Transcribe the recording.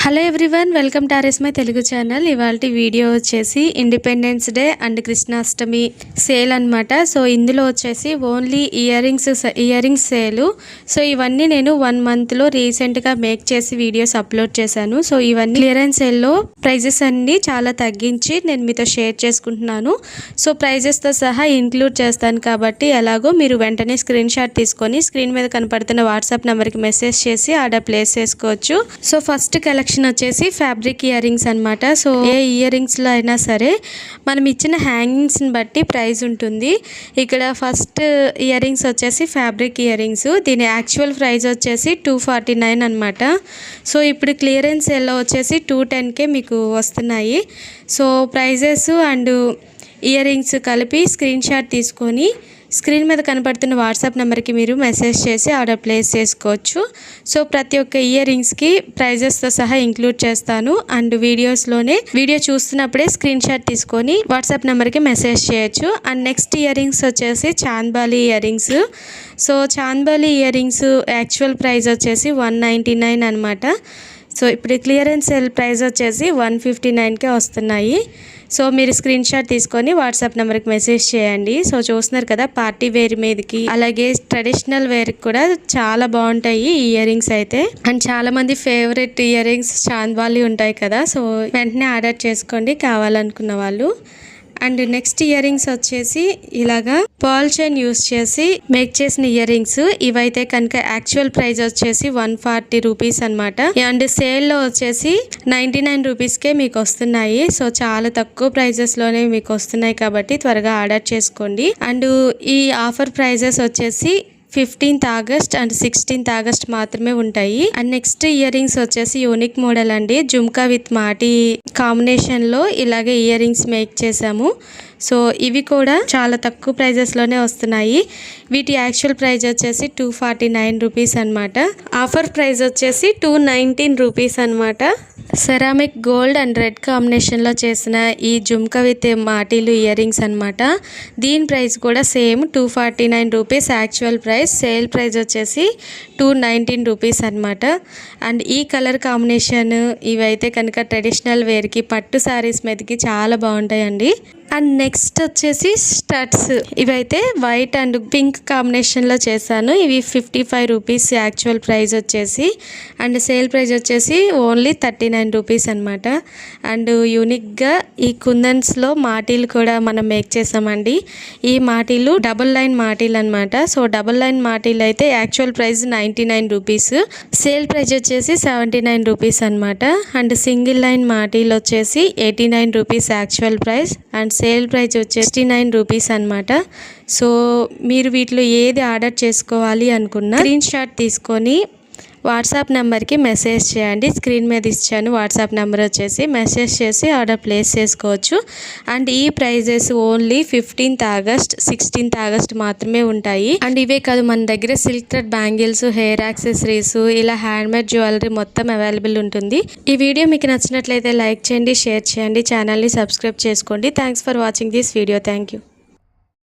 Hello everyone, welcome to ఆర్ఎస్మై Telugu channel. ఇవాళ video వచ్చేసి independence day and Krishnashtami sale అనమాట. సో ఇందులో వచ్చేసి only earrings sale. So ఇవన్నీ నేను 1 మంత్లో రీసెంట్గా మేక్ చేసి వీడియోస్ అప్లోడ్ చేశాను. సో ఇవన్నీ క్లియరెన్స్ సేల్లో ప్రైజెస్ అన్నీ చాలా తగ్గించి నేను మీతో షేర్ చేసుకుంటున్నాను. సో ప్రైజెస్తో సహా ఇంక్లూడ్ చేస్తాను కాబట్టి ఎలాగో మీరు వెంటనే స్క్రీన్ షాట్ తీసుకొని స్క్రీన్ మీద కనపడుతున్న వాట్సాప్ నెంబర్కి మెసేజ్ చేసి ఆర్డర్ ప్లేస్ చేసుకోవచ్చు. సో ఫస్ట్ కలెక్షన్ వచ్చేసి ఫ్యాబ్రిక్ ఇయర్ రింగ్స్ అనమాట. సో ఏ ఇయర్ రింగ్స్లో అయినా సరే మనం ఇచ్చిన హ్యాంగింగ్స్ని బట్టి ప్రైస్ ఉంటుంది. ఇక్కడ ఫస్ట్ ఇయర్ రింగ్స్ వచ్చేసి ఫ్యాబ్రిక్ ఇయర్ రింగ్స్. దీని యాక్చువల్ ప్రైస్ వచ్చేసి 249 అనమాట. సో ఇప్పుడు క్లియరెన్స్ సేల్లో వచ్చేసి 210కే మీకు వస్తున్నాయి. So prizes and earrings కలిపి స్క్రీన్ షాట్ తీసుకొని స్క్రీన్ మీద కనపడుతున్న వాట్సాప్ నెంబర్కి మీరు మెసేజ్ చేసి ఆర్డర్ ప్లేస్ చేసుకోవచ్చు. సో ప్రతి ఒక్క ఇయర్ రింగ్స్కి ప్రైజెస్తో సహా ఇంక్లూడ్ చేస్తాను. అండ్ వీడియో చూస్తున్నప్పుడే స్క్రీన్ షాట్ తీసుకొని వాట్సాప్ నెంబర్కి మెసేజ్ చేయొచ్చు. అండ్ నెక్స్ట్ ఇయర్ రింగ్స్ వచ్చేసి chandbali ear rings. So chandbali ear rings actual price వచ్చేసి 199 అనమాట. సో ఇప్పుడు క్లియరెన్స్ సేల్ ప్రైస్ వచ్చేసి 159కే వస్తున్నాయి. సో మీరు స్క్రీన్ షాట్ తీసుకొని వాట్సాప్ నెంబర్కి మెసేజ్ చేయండి. సో చూస్తున్నారు కదా, పార్టీ వేర్ మీదకి అలాగే ట్రెడిషనల్ వేర్కి కూడా చాలా బాగుంటాయి ఈ ఇయర్ రింగ్స్ అయితే. అండ్ చాలా మంది ఫేవరెట్ ఇయర్ రింగ్స్ చాంద్బాలి ఉంటాయి కదా. సో వెంటనే ఆర్డర్ చేసుకోండి కావాలనుకున్న వాళ్ళు. అండ్ నెక్స్ట్ ఇయర్ రింగ్స్ వచ్చేసి ఇలాగా పర్ల్ చైన్ యూస్ చేసి మేక్ చేసిన ఇయర్ రింగ్స్. ఇవైతే కనుక యాక్చువల్ ప్రైస్ వచ్చేసి 140 రూపీస్ అనమాట. అండ్ సేల్లో వచ్చేసి 99 రూపీస్కే మీకు వస్తున్నాయి. సో చాలా తక్కువ ప్రైజెస్లోనే మీకు వస్తున్నాయి కాబట్టి త్వరగా ఆర్డర్ చేసుకోండి. అండ్ ఈ ఆఫర్ ప్రైజెస్ వచ్చేసి 15th August and 16th August మాత్రమే ఉంటాయి. అండ్ నెక్స్ట్ ఇయర్ రింగ్స్ వచ్చేసి యూనిక్ మోడల్ అండి. జుమ్కా విత్ మాటి కాంబినేషన్లో ఇలాగే ఇయర్ రింగ్స్ మేక్ చేసాము. సో ఇవి కూడా చాలా తక్కువ ప్రైజెస్లోనే వస్తున్నాయి. వీటి యాక్చువల్ ప్రైస్ వచ్చేసి 249 రూపీస్ అనమాట. ఆఫర్ ప్రైస్ వచ్చేసి 219 రూపీస్ అనమాట. సెరామిక్ గోల్డ్ అండ్ రెడ్ కాంబినేషన్లో చేసిన ఈ జుమ్కా విత్ మాటీలు ఇయర్ రింగ్స్ అనమాట. దీని ప్రైస్ కూడా same 249 rupees actual price. Sale price వచ్చేసి 219 రూపీస్ అనమాట. అండ్ ఈ కలర్ కాంబినేషన్ ఇవైతే కనుక ట్రెడిషనల్ వేర్కి పట్టు శారీస్ మీదకి చాలా బాగుంటాయండి. అండ్ నెక్స్ట్ వచ్చేసి స్టడ్స్. ఇవైతే వైట్ అండ్ పింక్ కాంబినేషన్లో చేశాను. ఇవి 55 రూపీస్ యాక్చువల్ ప్రైస్ వచ్చేసి. అండ్ సేల్ ప్రైస్ వచ్చేసి ఓన్లీ 39 రూపీస్ అనమాట. అండ్ యూనిక్గా ఈ కుందన్స్లో మాటీలు కూడా మనం మేక్ చేసామండి. ఈ మాటీలు డబుల్ లైన్ మాటీలు అనమాట. సో డబుల్ లైన్ మాటీలు అయితే actual price 99 rupees. Sale price వచ్చేసి 79 రూపీస్ అనమాట. అండ్ సింగిల్ లైన్ మాటీలు వచ్చేసి 89 rupees actual price. And sale price వచ్చేసి 69 రూపీస్ అనమాట. సో మీరు వీటిలో ఏది ఆర్డర్ చేసుకోవాలి అనుకున్నా స్క్రీన్ షాట్ తీసుకొని వాట్సాప్ నెంబర్కి మెసేజ్ చేయండి. స్క్రీన్ మీద ఇచ్చాను వాట్సాప్ నెంబర్ వచ్చేసి. మెసేజ్ చేసి ఆర్డర్ ప్లేస్ చేసుకోవచ్చు. అండ్ ఈ prizes only 15th August 16th August మాత్రమే ఉంటాయి. అండ్ ఇవే కాదు, మన దగ్గర silk thread bangles, hair accessories, ఇలా హ్యాండ్మేడ్ జ్యువెలరీ మొత్తం అవైలబుల్ ఉంటుంది. ఈ వీడియో మీకు నచ్చినట్లయితే లైక్ చేయండి, షేర్ చేయండి, ఛానల్ని సబ్స్క్రైబ్ చేసుకోండి. Thanks for watching this video. Thank you.